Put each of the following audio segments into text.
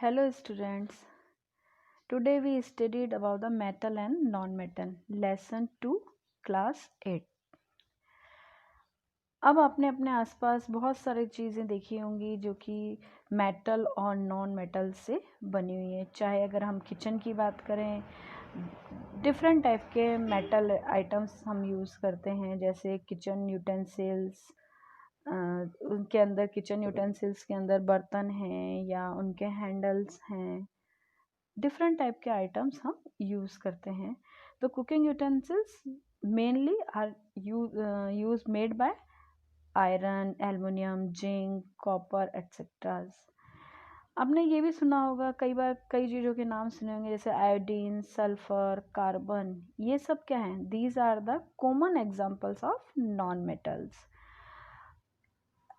Hello students. Today we studied about the metal and non-metal. Lesson 2 class 8. अब आपने अपने आसपास बहुत सारी चीज़ें देखी होंगी जो कि मेटल और नॉन मेटल से बनी हुई है। चाहे अगर हम किचन की बात करें, डिफरेंट टाइप के मेटल आइटम्स हम यूज़ करते हैं, जैसे किचन यूटेंसिल्स, उनके अंदर किचन यूटेंसिल्स के अंदर बर्तन हैं या उनके हैंडल्स हैं। डिफरेंट टाइप के आइटम्स हम यूज़ करते हैं। तो cooking utensils mainly are use made by iron, aluminium, zinc, copper etceteras. आपने ये भी सुना होगा कई बार, कई चीज़ों के नाम सुने होंगे जैसे आयोडीन, सल्फर, कार्बन। ये सब क्या हैं? These are the common examples of non metals.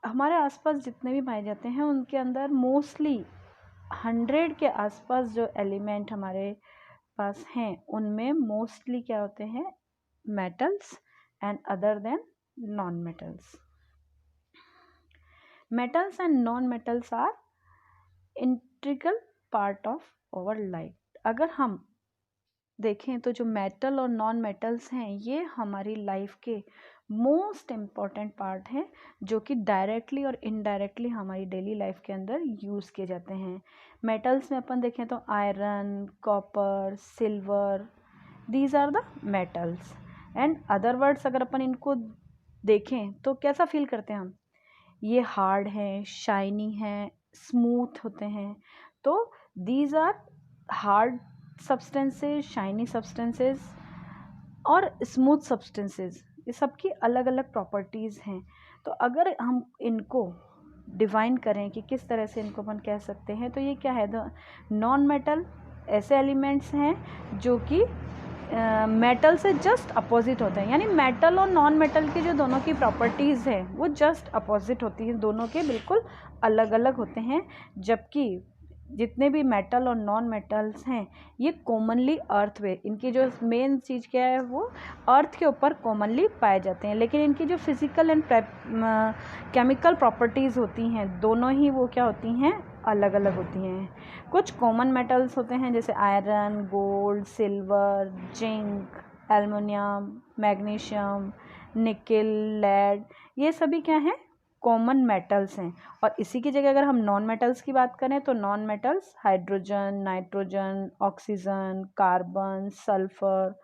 हमारे आसपास जितने भी पाए जाते हैं उनके अंदर मोस्टली 100 के आसपास जो एलिमेंट हमारे पास हैं उनमें मोस्टली क्या होते हैं? Metals and other than non metals. Metals and non metals are integral part of our life. अगर हम देखें तो जो मेटल और नॉन मेटल्स हैं ये हमारी लाइफ के मोस्ट इम्पॉर्टेंट पार्ट हैं जो कि डायरेक्टली और इनडायरेक्टली हमारी डेली लाइफ के अंदर यूज़ किए जाते हैं। मेटल्स में अपन देखें तो iron, copper, silver, these are the metals. And other words अगर अपन इनको देखें तो कैसा फील करते हैं हम? ये हार्ड हैं, शाइनी हैं, स्मूथ होते हैं। तो these are hard substances, shiny substances और स्मूथ सब्सटेंसेस, ये सबकी अलग अलग प्रॉपर्टीज़ हैं। तो अगर हम इनको डिवाइन करें कि किस तरह से इनको अपन कह सकते हैं, तो ये क्या है? द नॉन मेटल ऐसे एलिमेंट्स हैं जो कि मेटल से जस्ट अपोजिट होते हैं। यानी मेटल और नॉन मेटल की जो दोनों की प्रॉपर्टीज़ हैं वो जस्ट अपोजिट होती हैं, दोनों के बिल्कुल अलग अलग होते हैं। जबकि जितने भी मेटल और नॉन मेटल्स हैं ये कॉमनली अर्थ पे, इनकी जो मेन चीज़ क्या है वो अर्थ के ऊपर कॉमनली पाए जाते हैं। लेकिन इनकी जो फिज़िकल एंड केमिकल प्रॉपर्टीज़ होती हैं दोनों ही वो क्या होती हैं? अलग अलग होती हैं। कुछ कॉमन मेटल्स होते हैं जैसे iron, gold, silver, zinc, aluminium, magnesium, nickel, lead, ये सभी क्या हैं? कॉमन मेटल्स हैं। और इसी की जगह अगर हम नॉन मेटल्स की बात करें तो non metals hydrogen, nitrogen, oxygen, carbon, sulphur,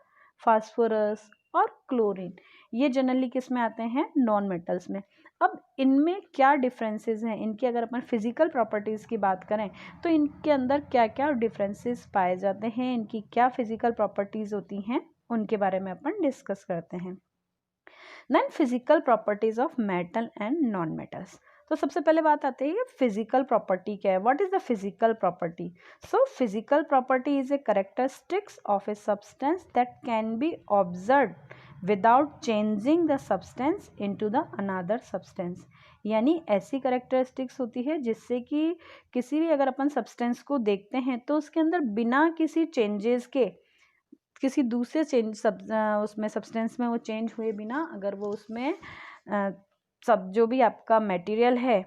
phosphorus और क्लोरीन, ये जनरली किस में आते हैं? नॉन मेटल्स में। अब इनमें क्या डिफरेंसेस हैं? इनकी अगर अपन फिजिकल प्रॉपर्टीज़ की बात करें तो इनके अंदर क्या क्या डिफरेंसेस पाए जाते हैं, इनकी क्या फिजिकल प्रॉपर्टीज़ होती हैं, उनके बारे में अपन डिस्कस करते हैं। Then physical properties of metal and non metals. तो सबसे पहले बात आती है फिजिकल प्रॉपर्टी क्या है? What is the physical property? So physical property is a characteristics of a substance that can B observe without changing the substance into the another substance. यानी ऐसी कैरेक्टरिस्टिक्स होती है जिससे कि किसी भी अगर अपन सब्सटेंस को देखते हैं तो उसके अंदर बिना किसी चेंजेस के किसी दूसरे उसमें सब्सटेंस में वो चेंज हुए बिना अगर वो उसमें सब जो भी आपका मटेरियल है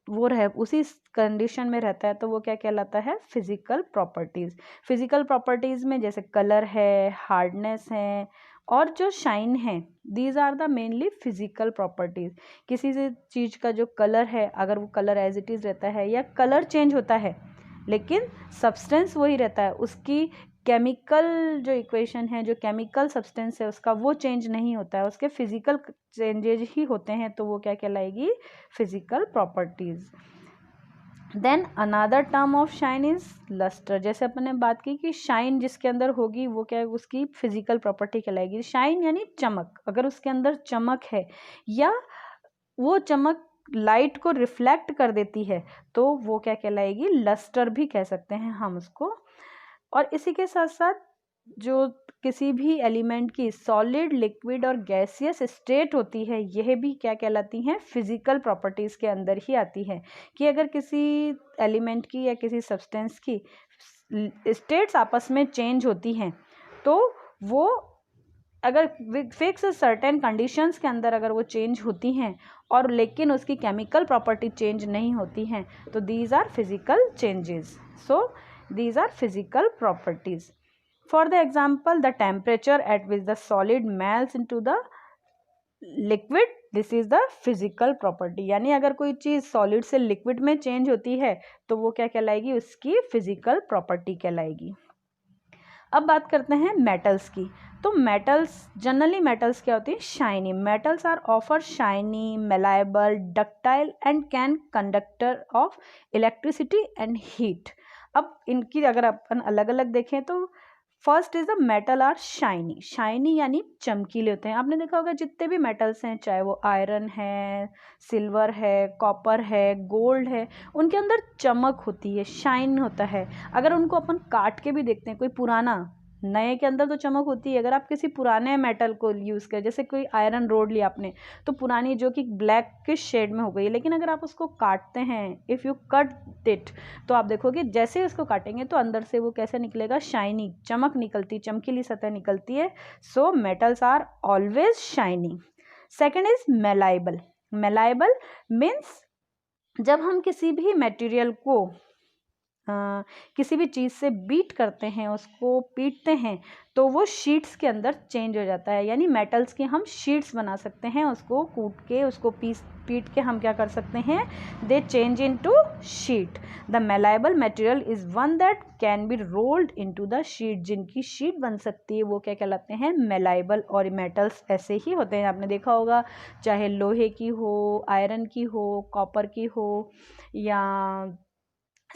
वो रहे उसी कंडीशन में रहता है तो वो क्या कहलाता है? Physical properties. फिजिकल प्रॉपर्टीज़ में जैसे कलर है, हार्डनेस है और जो शाइन है, these are the mainly physical properties. किसी से चीज़ का जो कलर है अगर वो कलर एज इट इज़ रहता है या कलर चेंज होता है लेकिन सब्सटेंस वही रहता है, उसकी केमिकल जो इक्वेशन है, जो केमिकल सब्सटेंस है उसका वो चेंज नहीं होता है, उसके फिजिकल चेंजेज ही होते हैं, तो वो क्या कहलाएगी? Physical properties. Then another term of shine is lustre. जैसे अपन ने बात की कि शाइन जिसके अंदर होगी वो क्या है? उसकी फिजिकल प्रॉपर्टी कहलाएगी। शाइन यानी चमक, अगर उसके अंदर चमक है या वो चमक लाइट को रिफ्लेक्ट कर देती है तो वो क्या कहलाएगी? लस्टर भी कह सकते हैं हम उसको। और इसी के साथ साथ जो किसी भी एलिमेंट की सॉलिड, लिक्विड और गैसियस स्टेट होती है यह भी क्या कहलाती हैं? फिजिकल प्रॉपर्टीज़ के अंदर ही आती है। कि अगर किसी एलिमेंट की या किसी सब्सटेंस की स्टेट्स आपस में चेंज होती हैं तो वो अगर फिक्स सर्टेन कंडीशंस के अंदर अगर वो चेंज होती हैं और लेकिन उसकी केमिकल प्रॉपर्टी चेंज नहीं होती हैं, तो these are physical changes. So these are physical properties. For the example, the temperature at which the solid melts into the liquid, this is the physical property. यानी अगर कोई चीज़ सॉलिड से liquid में चेंज होती है तो वो क्या कहलाएगी, उसकी फिजिकल प्रॉपर्टी कहलाएगी. अब बात करते हैं मेटल्स की. तो मेटल्स, जनरली मेटल्स क्या होती है, shiny. Metals are offer shiny, malleable, ductile and can conductor of electricity and heat. अब इनकी अगर अपन अलग अलग देखें तो first is the metal are shiny. Shiny यानी चमकीले होते हैं. आपने देखा होगा जितने भी मेटल्स हैं, चाहे वो आयरन है, सिल्वर है, कॉपर है, गोल्ड है, उनके अंदर चमक होती है, शाइन होता है. अगर उनको अपन काट के भी देखते हैं, कोई पुराना, नए के अंदर तो चमक होती है. अगर आप किसी पुराने मेटल को यूज़ करें, जैसे कोई आयरन रोड लिया आपने, तो पुरानी जो कि ब्लैक किस शेड में हो गई, लेकिन अगर आप उसको काटते हैं, इफ़ यू कट इट, तो आप देखोगे जैसे उसको काटेंगे तो अंदर से वो कैसे निकलेगा, शाइनी, चमक निकलती, चमकीली सतह निकलती है. So metals are always shiny. Second is malleable. Malleable means जब हम किसी भी मटेरियल को किसी भी चीज़ से बीट करते हैं, उसको पीटते हैं, तो वो शीट्स के अंदर चेंज हो जाता है. यानी मेटल्स की हम शीट्स बना सकते हैं. उसको कूट के, उसको पीट के हम क्या कर सकते हैं, they change into sheet. The malleable material is one that can be rolled into the sheet. जिनकी शीट बन सकती है वो क्या कहलाते हैं, मेलाइबल. और मेटल्स ऐसे ही होते हैं, आपने देखा होगा, चाहे लोहे की हो, आयरन की हो, कॉपर की हो या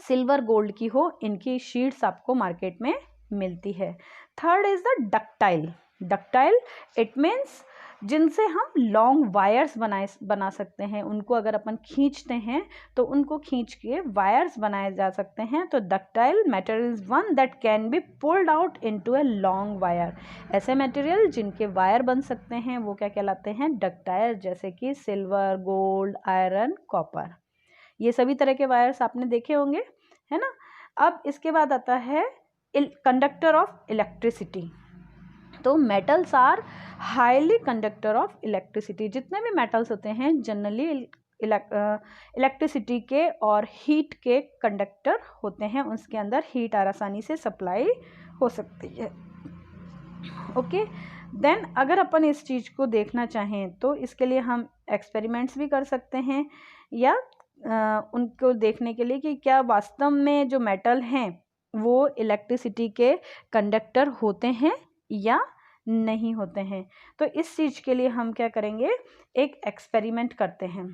सिल्वर गोल्ड की हो, इनकी शीट्स आपको मार्केट में मिलती है. Third is the ductile. Ductile it means जिनसे हम लॉन्ग वायर्स बना सकते हैं. उनको अगर अपन खींचते हैं तो उनको खींच के वायर्स बनाए जा सकते हैं. तो ductile material is one that can be pulled out into a long wire. ऐसे मटेरियल जिनके वायर बन सकते हैं वो क्या कहलाते हैं, डक्टाइल. जैसे कि सिल्वर, गोल्ड, आयरन, कॉपर, ये सभी तरह के वायर्स आपने देखे होंगे, है ना. अब इसके बाद आता है कंडक्टर ऑफ इलेक्ट्रिसिटी. तो metals are highly conductor of electricity. जितने भी मेटल्स होते हैं जनरली इलेक्ट्रिसिटी के और हीट के कंडक्टर होते हैं. उसके अंदर हीट आसानी से सप्लाई हो सकती है. ओके, देन अगर अपन इस चीज़ को देखना चाहें तो इसके लिए हम एक्सपेरिमेंट्स भी कर सकते हैं, या उनको देखने के लिए कि क्या वास्तव में जो मेटल हैं वो इलेक्ट्रिसिटी के कंडक्टर होते हैं या नहीं होते हैं. तो इस चीज़ के लिए हम क्या करेंगे, एक एक्सपेरिमेंट करते हैं.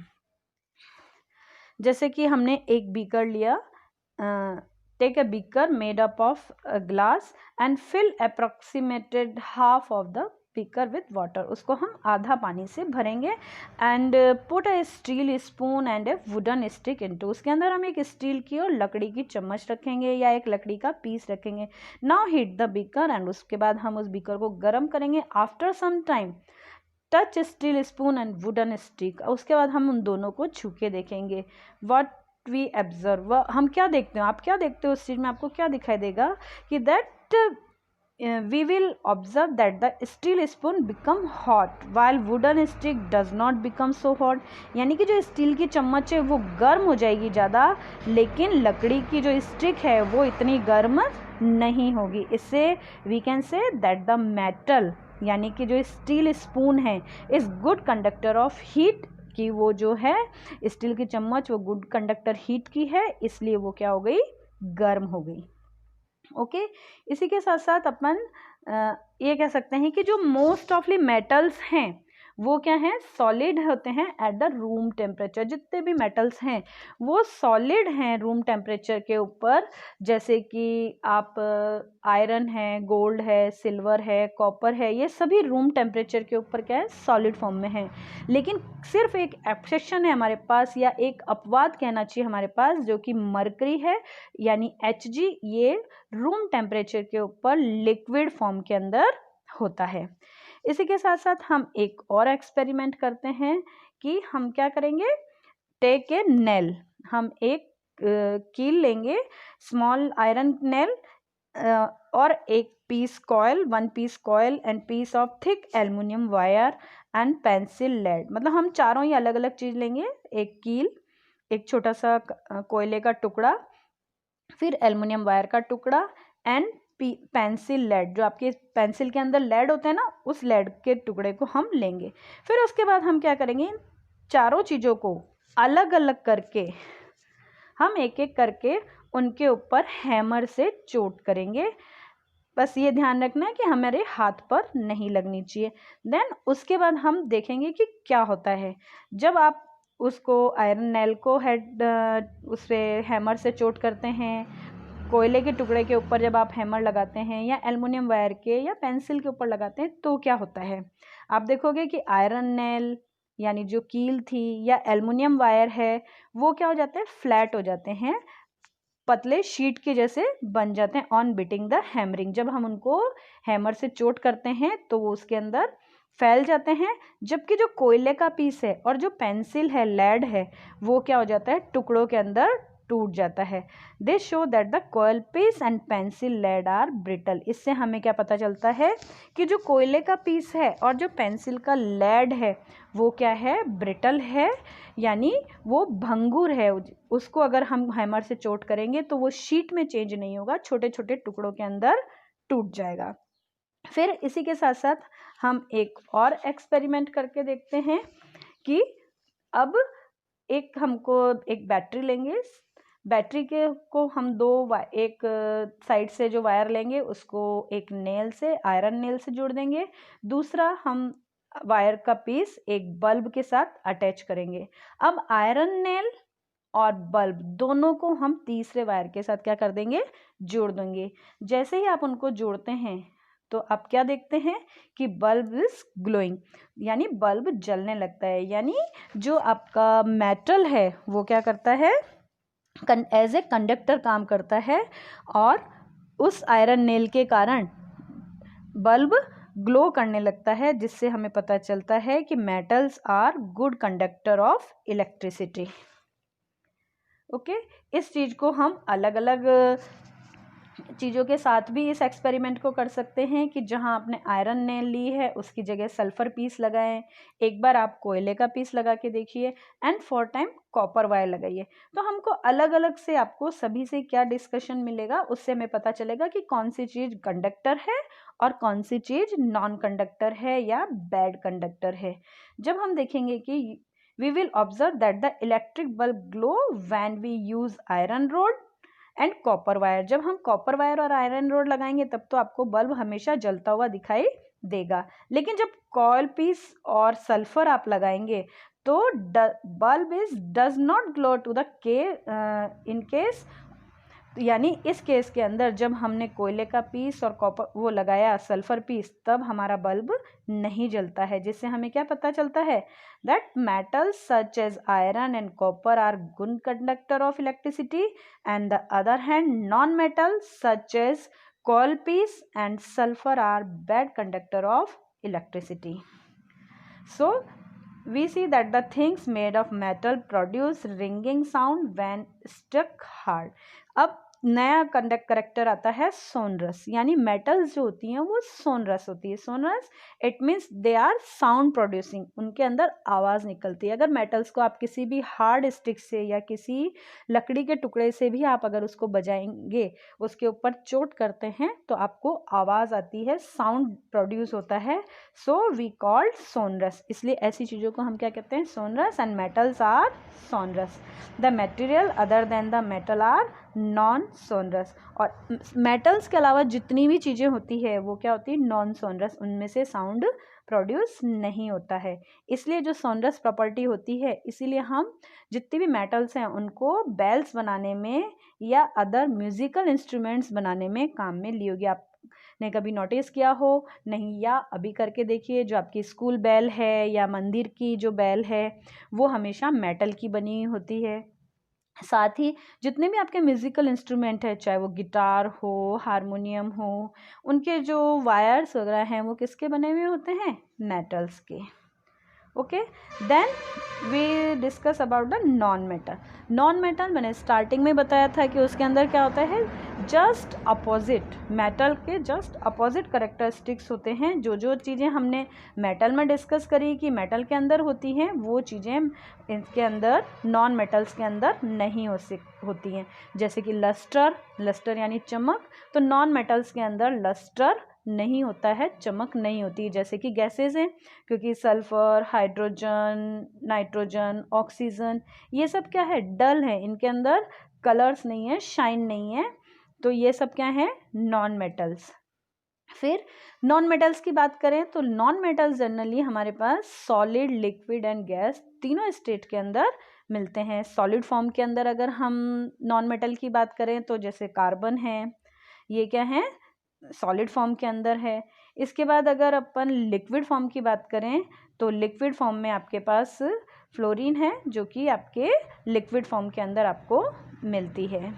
जैसे कि हमने एक बीकर लिया, take a beaker made up of glass and fill approximated half of the beaker with water. उसको हम आधा पानी से भरेंगे. And put a steel spoon and a wooden stick into. उसके अंदर हम एक स्टील की और लकड़ी की चम्मच रखेंगे या एक लकड़ी का पीस रखेंगे. Now heat the beaker. And उसके बाद हम उस बीकर को गर्म करेंगे. After some time touch steel spoon and wooden stick. उसके बाद हम उन दोनों को छू के देखेंगे. व्हाट वी ऑब्जर्व, हम क्या देखते हो, आप क्या देखते हो उस चीज़ में, आपको क्या दिखाई देगा कि that we will observe that the steel spoon become hot while wooden stick does not become so hot. यानी कि जो स्टील की चम्मच है वो गर्म हो जाएगी ज़्यादा, लेकिन लकड़ी की जो स्टिक है वो इतनी गर्म नहीं होगी. इससे we can say that the metal यानी कि जो स्टील स्पून है is good conductor of heat. कि वो जो है स्टील की चम्मच वो गुड कंडक्टर हीट की है, इसलिए वो क्या हो गई, गर्म हो गई. ओके, इसी के साथ साथ अपन ये कह सकते हैं कि जो मोस्ट ऑफली मेटल्स हैं वो क्या हैं, सॉलिड होते हैं एट द रूम टेम्परेचर. जितने भी मेटल्स हैं वो सॉलिड हैं रूम टेम्परेचर के ऊपर. जैसे कि आप आयरन है, गोल्ड है, सिल्वर है, कॉपर है, ये सभी रूम टेम्परेचर के ऊपर क्या है, सॉलिड फॉर्म में है. लेकिन सिर्फ एक एक्सेप्शन है हमारे पास, या एक अपवाद कहना चाहिए हमारे पास, जो कि मरकरी है यानी Hg. ये रूम टेम्परेचर के ऊपर लिक्विड फॉर्म के अंदर होता है. इसी के साथ साथ हम एक और एक्सपेरिमेंट करते हैं कि हम क्या करेंगे, टेक ए नेल. हम एक कील लेंगे, स्मॉल आयरन नेल, और एक piece coil, 1 piece coil and piece of thick aluminium wire and pencil lead. मतलब हम चारों ही अलग अलग चीज़ लेंगे, एक कील, एक छोटा सा कोयले का टुकड़ा, फिर एल्युमिनियम वायर का टुकड़ा एंड पेंसिल लेड, जो आपके पेंसिल के अंदर लेड होते हैं ना, उस लेड के टुकड़े को हम लेंगे। फिर उसके बाद हम क्या करेंगे, इन चारों चीज़ों को अलग अलग करके हम एक एक करके उनके ऊपर हैमर से चोट करेंगे। बस ये ध्यान रखना है कि हमारे हाथ पर नहीं लगनी चाहिए। देन उसके बाद हम देखेंगे कि क्या होता है जब आप उसको आयरन नेल को उस पर हैमर से चोट करते हैं, कोयले के टुकड़े के ऊपर जब आप हैमर लगाते हैं या एल्युमिनियम वायर के या पेंसिल के ऊपर लगाते हैं तो क्या होता है। आप देखोगे कि आयरन नेल यानी जो कील थी या एल्युमिनियम वायर है वो क्या हो जाते हैं, फ्लैट हो जाते हैं, पतले शीट के जैसे बन जाते हैं ऑन बीटिंग द हैमरिंग। जब हम उनको हैमर से चोट करते हैं तो वो उसके अंदर फैल जाते हैं, जबकि जो कोयले का पीस है और जो पेंसिल है, लेड है, वो क्या हो जाता है, टुकड़ों के अंदर टूट जाता है। This show that the coil piece and pencil lead are brittle. इससे हमें क्या पता चलता है कि जो कोयले का पीस है और जो पेंसिल का लेड है वो क्या है, ब्रिटल है, यानी वो भंगुर है। उसको अगर हम हैमर से चोट करेंगे तो वो शीट में चेंज नहीं होगा, छोटे छोटे टुकड़ों के अंदर टूट जाएगा। फिर इसी के साथ साथ हम एक और एक्सपेरिमेंट करके देखते हैं कि अब हमको एक बैटरी लेंगे, बैटरी के को हम एक साइड से जो वायर लेंगे उसको एक नेल से, आयरन नेल से जोड़ देंगे, दूसरा हम वायर का पीस एक बल्ब के साथ अटैच करेंगे। अब आयरन नेल और बल्ब दोनों को हम तीसरे वायर के साथ क्या कर देंगे, जोड़ देंगे। जैसे ही आप उनको जोड़ते हैं तो आप क्या देखते हैं कि बल्ब इज ग्लोइंग, यानी बल्ब जलने लगता है। यानी जो आपका मेटल है वो क्या करता है, एज ए कंडक्टर काम करता है, और उस आयरन नेल के कारण बल्ब ग्लो करने लगता है, जिससे हमें पता चलता है कि metals are good conductor of electricity. Okay, इस चीज़ को हम अलग अलग चीज़ों के साथ भी इस एक्सपेरिमेंट को कर सकते हैं कि जहां आपने आयरन नेल ली है उसकी जगह सल्फर पीस लगाएं, एक बार आप कोयले का पीस लगा के देखिए एंड 4 टाइम कॉपर वायर लगाइए। तो हमको अलग अलग से आपको सभी से क्या डिस्कशन मिलेगा, उससे हमें पता चलेगा कि कौन सी चीज़ कंडक्टर है और कौन सी चीज़ नॉन कंडक्टर है या बैड कंडक्टर है। जब हम देखेंगे कि we will observe that the electric bulb glow when we use iron rod and copper wire। जब हम कॉपर वायर और आयरन रोड लगाएंगे तब तो आपको बल्ब हमेशा जलता हुआ दिखाई देगा, लेकिन जब कॉयल पीस और सल्फर आप लगाएंगे तो bulb does not glow to the in case, यानी इस केस के अंदर जब हमने कोयले का पीस और कॉपर वो लगाया सल्फर पीस, तब हमारा बल्ब नहीं जलता है। जिससे हमें क्या पता चलता है, that metals such as iron and copper are good conductor of electricity and the other hand non metals such as coil piece and sulfur are bad conductor of electricity. So we see that the things made of metal produce ringing sound when struck hard. अब नया character आता है sonorous, यानी metals जो होती हैं वो sonorous होती है। Sonorous it means they are sound producing, उनके अंदर आवाज़ निकलती है। अगर मेटल्स को आप किसी भी हार्ड स्टिक से या किसी लकड़ी के टुकड़े से भी आप अगर उसको बजाएंगे, उसके ऊपर चोट करते हैं तो आपको आवाज़ आती है, साउंड प्रोड्यूस होता है। सो वी कॉल्ड सोनरस, इसलिए ऐसी चीज़ों को हम क्या कहते हैं, sonorous, and metals are sonorous. The material other than the metal are non sonorous. और मेटल्स के अलावा जितनी भी चीज़ें होती है वो क्या होती है, नॉन सोनरस, उनमें से साउंड प्रोड्यूस नहीं होता है। इसलिए जो सोनरस प्रॉपर्टी होती है, इसीलिए हम जितनी भी मेटल्स हैं उनको बेल्स बनाने में या अदर म्यूजिकल इंस्ट्रूमेंट्स बनाने में काम में ली होगी। आपने कभी नोटिस किया हो नहीं, या अभी करके देखिए, जो आपकी स्कूल बेल है या मंदिर की जो बेल है वो हमेशा मेटल की बनी हुई होती है। साथ ही जितने भी आपके म्यूज़िकल इंस्ट्रूमेंट है, चाहे वो गिटार हो, हारमोनियम हो, उनके जो वायर्स वगैरह हैं वो किसके बने हुए होते हैं, मेटल्स के। Okay, then we discuss about the non metal. Non metal मैंने स्टार्टिंग में बताया था कि उसके अंदर क्या होता है, जस्ट अपोजिट, मेटल के जस्ट अपोजिट करेक्टरिस्टिक्स होते हैं। जो चीज़ें हमने मेटल में डिस्कस करी कि मेटल के अंदर होती हैं, वो चीज़ें इनके अंदर नॉन मेटल्स के अंदर नहीं होती हैं। जैसे कि लस्टर यानी चमक, तो नॉन मेटल्स के अंदर लस्टर नहीं होता है, चमक नहीं होती। जैसे कि गैसेज हैं, क्योंकि सल्फर, हाइड्रोजन, नाइट्रोजन, ऑक्सीजन, ये सब क्या है, डल है, इनके अंदर कलर्स नहीं है, शाइन नहीं है, तो ये सब क्या है, नॉन मेटल्स। फिर नॉन मेटल्स की बात करें तो नॉन मेटल्स जनरली हमारे पास सॉलिड, लिक्विड एंड गैस तीनों स्टेट के अंदर मिलते हैं। सॉलिड फॉर्म के अंदर अगर हम नॉन मेटल की बात करें तो जैसे कार्बन है, ये क्या है, सॉलिड फॉर्म के अंदर है। इसके बाद अगर अपन लिक्विड फॉर्म की बात करें तो लिक्विड फॉर्म में आपके पास फ्लोरीन है, जो कि आपके लिक्विड फॉर्म के अंदर आपको मिलती है।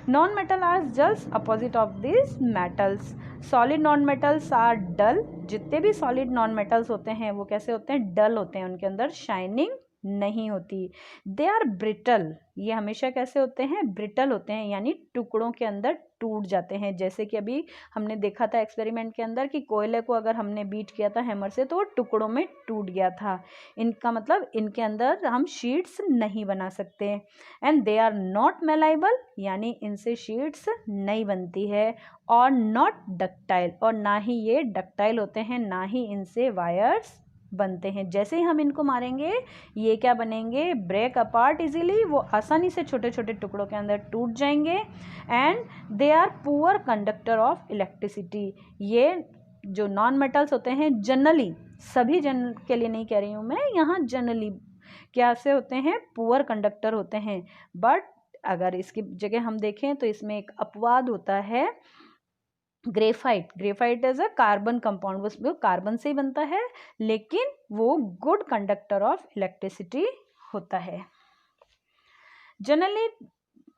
Non metal are just opposite of this metals. Solid non metals are dull, जितने भी सॉलिड नॉन मेटल्स होते हैं वो कैसे होते हैं, डल होते हैं, उनके अंदर शाइनिंग नहीं होती। दे आर ब्रिटल, ये हमेशा कैसे होते हैं, ब्रिटल होते हैं, यानी टुकड़ों के अंदर टूट जाते हैं। जैसे कि अभी हमने देखा था एक्सपेरिमेंट के अंदर कि कोयले को अगर हमने बीट किया था हैमर से तो वो टुकड़ों में टूट गया था। इनका मतलब इनके अंदर हम शीट्स नहीं बना सकते। एंड दे आर नॉट मेलाइबल, यानी इनसे शीट्स नहीं बनती है। और नॉट डक्टाइल, और ना ही ये डक्टाइल होते हैं, ना ही इनसे वायर्स बनते हैं। जैसे ही हम इनको मारेंगे ये क्या बनेंगे, ब्रेक अपार्ट इजीली, वो आसानी से छोटे छोटे टुकड़ों के अंदर टूट जाएंगे। And they are poor conductor of electricity. ये जो नॉन मेटल्स होते हैं जनरली, सभी जन के लिए नहीं कह रही हूँ मैं, यहाँ जनरली क्या से होते हैं, पुअर कंडक्टर होते हैं। बट अगर इसकी जगह हम देखें तो इसमें एक अपवाद होता है, graphite is a carbon compound, वो कार्बन से ही बनता है, लेकिन वो गुड कंडक्टर ऑफ इलेक्ट्रिसिटी होता है। Generally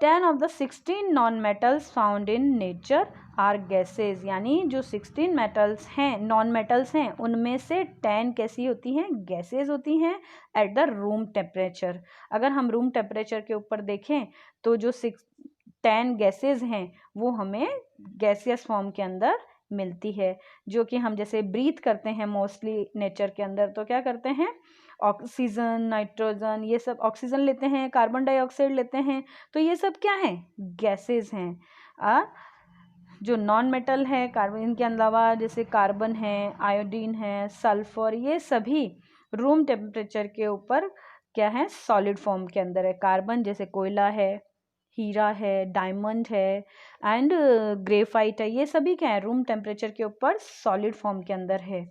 10 of the 16 non metals found in nature are gases, यानी जो 16 मेटल्स हैं, नॉन मेटल्स हैं, उनमें से 10 कैसी होती हैं, गैसेज होती हैं एट द रूम टेम्परेचर। अगर हम रूम टेम्परेचर के ऊपर देखें तो जो 10 गैसेज हैं वो हमें गैसियस फॉर्म के अंदर मिलती है, जो कि हम जैसे ब्रीथ करते हैं मोस्टली नेचर के अंदर, तो क्या करते हैं, ऑक्सीजन, नाइट्रोजन, ये सब ऑक्सीजन लेते हैं, कार्बन डाइऑक्साइड लेते हैं, तो ये सब क्या है, गैसेज हैं। जो नॉन मेटल है कार्बन, इनके अलावा जैसे कार्बन है, आयोडीन है, सल्फर, ये सभी रूम टेम्परेचर के ऊपर क्या है, सॉलिड फॉर्म के अंदर है। कार्बन जैसे कोयला है, हीरा है, डायमंड है एंड ग्रेफाइट है, ये सभी क्या है, रूम टेम्परेचर के ऊपर सॉलिड फॉर्म के अंदर है।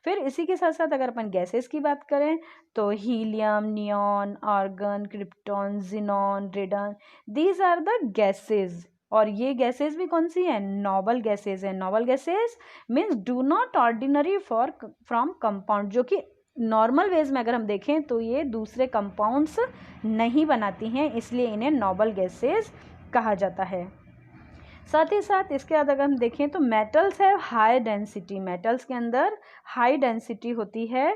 फिर इसी के साथ साथ अगर अपन गैसेस की बात करें तो helium, neon, argon, krypton, xenon, radon, these are the gases. और ये गैसेज भी कौन सी है, नोबल गैसेज है। Noble gases means do not ordinary from compound, जो कि नॉर्मल वेज में अगर हम देखें तो ये दूसरे कंपाउंड्स नहीं बनाती हैं, इसलिए इन्हें नोबल गैसेज कहा जाता है। साथ ही साथ इसके बाद अगर हम देखें तो मेटल्स है हाई डेंसिटी, मेटल्स के अंदर हाई डेंसिटी होती है,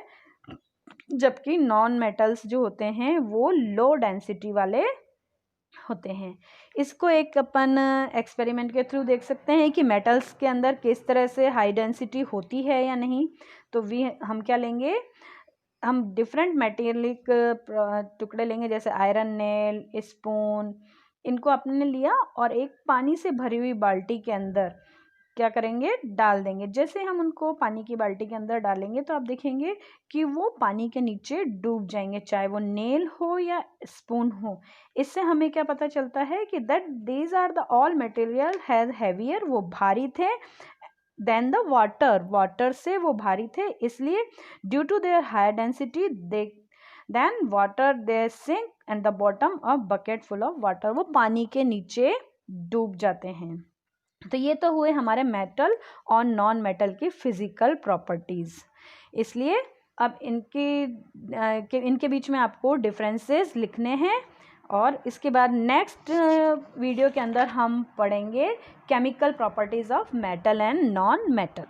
जबकि नॉन मेटल्स जो होते हैं वो लो डेंसिटी वाले होते हैं। इसको एक अपन एक्सपेरिमेंट के थ्रू देख सकते हैं कि मेटल्स के अंदर किस तरह से हाई डेंसिटी होती है या नहीं। तो हम क्या लेंगे, हम डिफरेंट मेटेलिक टुकड़े लेंगे, जैसे आयरन नेल, स्पून, इनको आपने लिया और एक पानी से भरी हुई बाल्टी के अंदर क्या करेंगे, डाल देंगे। जैसे हम उनको पानी की बाल्टी के अंदर डालेंगे तो आप देखेंगे कि वो पानी के नीचे डूब जाएंगे, चाहे वो नेल हो या स्पून हो। इससे हमें क्या पता चलता है कि that these are the all material has heavier, वो भारी थे, देन द वाटर से वो भारी थे, इसलिए due to their higher density than water they sink and the bottom of bucket full of water, वो पानी के नीचे डूब जाते हैं। तो ये तो हुए हमारे मेटल और नॉन मेटल की फिजिकल प्रॉपर्टीज। इसलिए अब इनके बीच में आपको डिफरेंसेस लिखने हैं, और इसके बाद नेक्स्ट वीडियो के अंदर हम पढ़ेंगे chemical properties of metal and non metal.